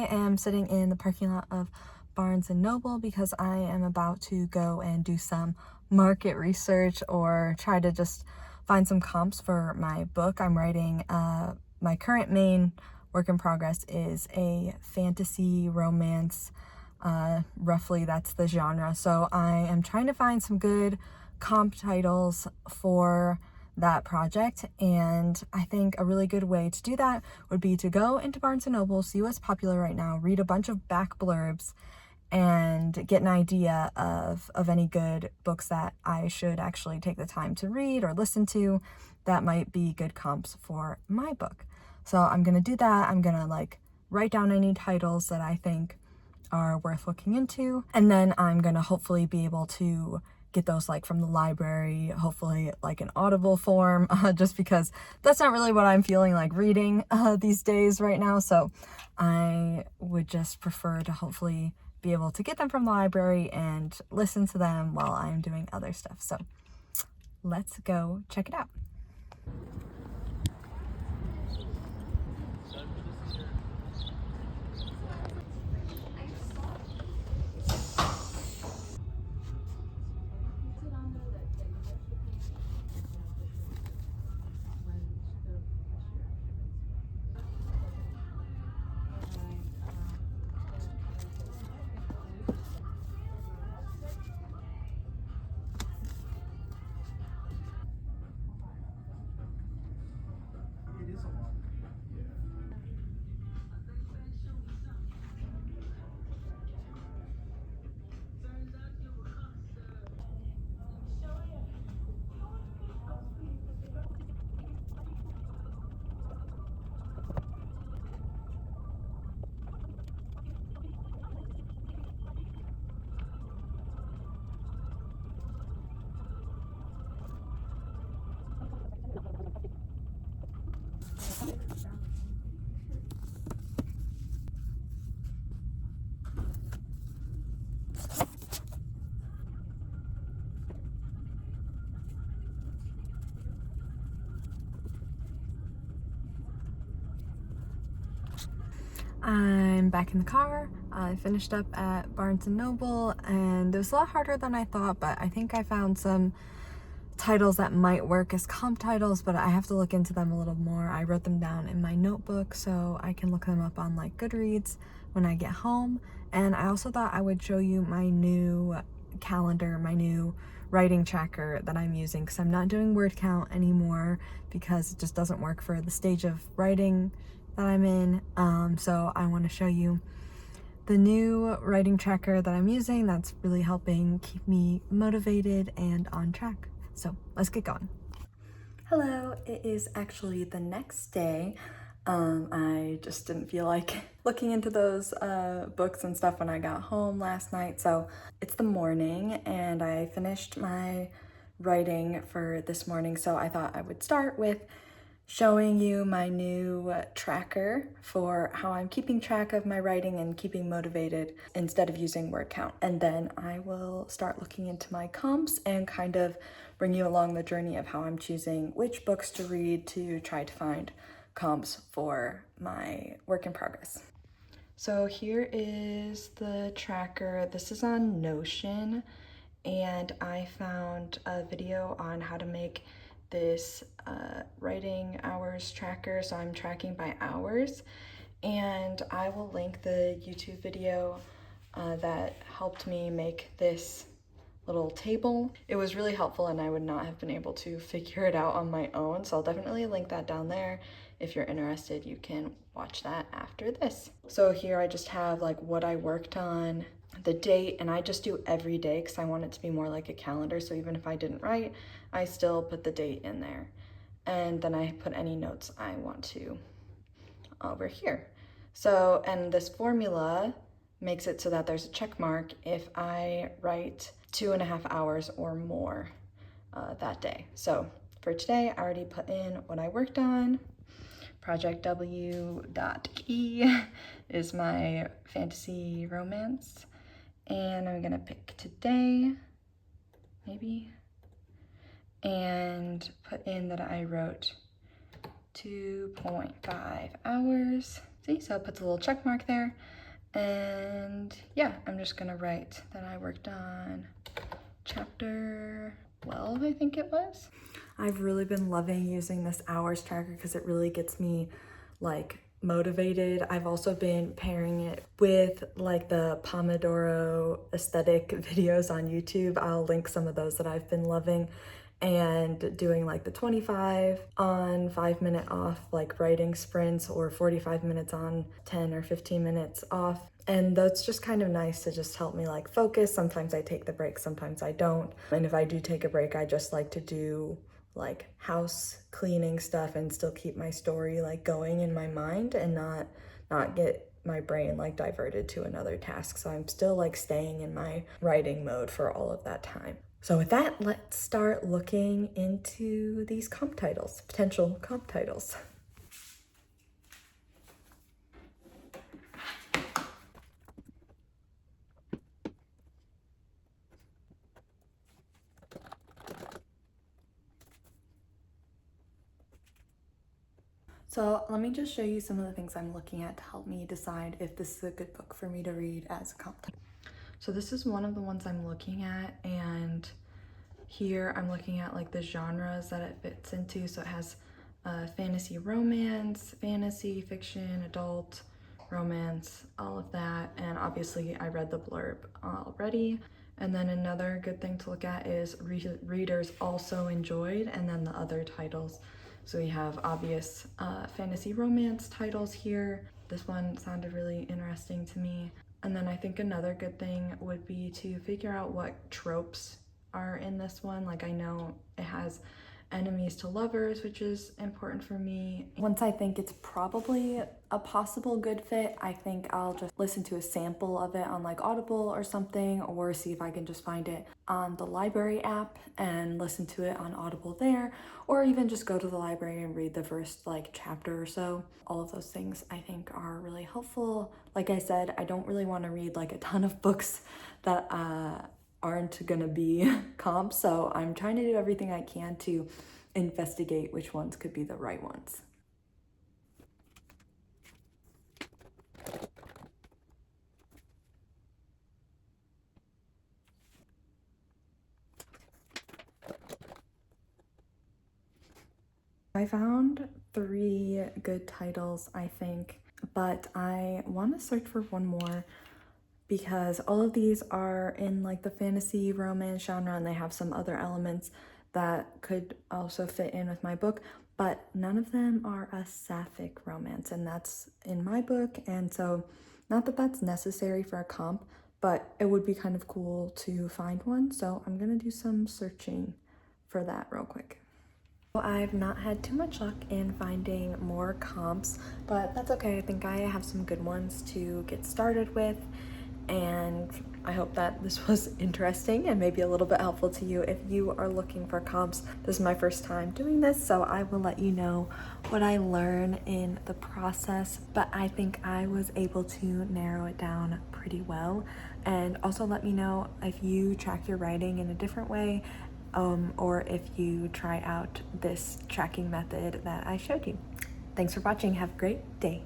am sitting in the parking lot of Barnes & Noble because I am about to go and do some market research or try to just find some comps for my book. I'm writing, my current main work in progress is a fantasy romance. Roughly that's the genre. So I am trying to find some good comp titles for that project, and I think a really good way to do that would be to go into Barnes & Noble, see what's popular right now, read a bunch of back blurbs, and get an idea of any good books that I should actually take the time to read or listen to that might be good comps for my book. So I'm gonna do that. I'm gonna write down any titles that I think are worth looking into, and then I'm gonna hopefully be able to get those from the library, hopefully in Audible form, just because that's not really what I'm feeling like reading these days right now. So I would just prefer to hopefully be able to get them from the library and listen to them while I'm doing other stuff. So let's go check it out. I'm back in the car. I finished up at Barnes & Noble, and it was a lot harder than I thought, but I think I found some titles that might work as comp titles, but I have to look into them a little more. I wrote them down in my notebook so I can look them up on Goodreads when I get home. And I also thought I would show you my new calendar, my new writing tracker that I'm using, because I'm not doing word count anymore because it just doesn't work for the stage of writing that I'm in. So I want to show you the new writing tracker that I'm using that's really helping keep me motivated and on track. So let's get going. Hello, it is actually the next day. I just didn't feel like looking into those books and stuff when I got home last night. So it's the morning and I finished my writing for this morning. So I thought I would start with showing you my new tracker for how I'm keeping track of my writing and keeping motivated instead of using word count. And then I will start looking into my comps and kind of bring you along the journey of how I'm choosing which books to read to try to find comps for my work in progress. So here is the tracker. This is on Notion, and I found a video on how to make this writing hours tracker. So I'm tracking by hours, and I will link the YouTube video that helped me make this little table. It was really helpful and I would not have been able to figure it out on my own. So I'll definitely link that down there. If you're interested, you can watch that after this. So here I just have what I worked on, the date, and I just do every day because I want it to be more like a calendar. So even if I didn't write, I still put the date in there. And then I put any notes I want to over here. So, and this formula makes it so that there's a check mark if I write 2.5 hours or more that day. So for today, I already put in what I worked on. Project W.E is my fantasy romance. And I'm gonna pick today, maybe, and put in that I wrote 2.5 hours See, so it puts a little check mark there. And yeah, I'm just gonna write that I worked on chapter 12, I think it was. I've really been loving using this hours tracker because it really gets me like motivated. I've also been pairing it with like the Pomodoro aesthetic videos on YouTube. I'll link some of those that I've been loving, and doing like the 25 on 5-minute off like writing sprints, or 45 minutes on 10 or 15 minutes off. And that's just kind of nice to just help me like focus. Sometimes I take the break, sometimes I don't. And if I do take a break, I just like to do like house cleaning stuff and still keep my story like going in my mind and not get my brain like diverted to another task. So I'm still like staying in my writing mode for all of that time. So with that, let's start looking into these comp titles, potential comp titles. So let me just show you some of the things I'm looking at to help me decide if this is a good book for me to read as a comp title. So this is one of the ones I'm looking at, and here I'm looking at like the genres that it fits into. So it has fantasy romance, fantasy fiction, adult romance, all of that. And obviously I read the blurb already. And then another good thing to look at is readers also enjoyed, and then the other titles. So we have obvious fantasy romance titles here. This one sounded really interesting to me. And then I think another good thing would be to figure out what tropes are in this one. Like I know it has enemies to lovers, which is important for me. Once I think it's probably a possible good fit, I think I'll just listen to a sample of it on like Audible or something, or see if I can just find it on the library app and listen to it on Audible there, or even just go to the library and read the first like chapter or so. All of those things I think are really helpful. Like I said, I don't really want to read like a ton of books that aren't gonna be comps, so I'm trying to do everything I can to investigate which ones could be the right ones. I found 3 good titles, I think, but I want to search for one more because all of these are in like the fantasy romance genre, and they have some other elements that could also fit in with my book, but none of them are a sapphic romance, and that's in my book. And so not that that's necessary for a comp, but it would be kind of cool to find one. So I'm gonna do some searching for that real quick. I've not had too much luck in finding more comps, but that's okay. I think I have some good ones to get started with, and I hope that this was interesting and maybe a little bit helpful to you if you are looking for comps. This is my first time doing this, so I will let you know what I learn in the process, but I think I was able to narrow it down pretty well. And also let me know if you track your writing in a different way, or if you try out this tracking method that I showed you. Thanks for watching. Have a great day.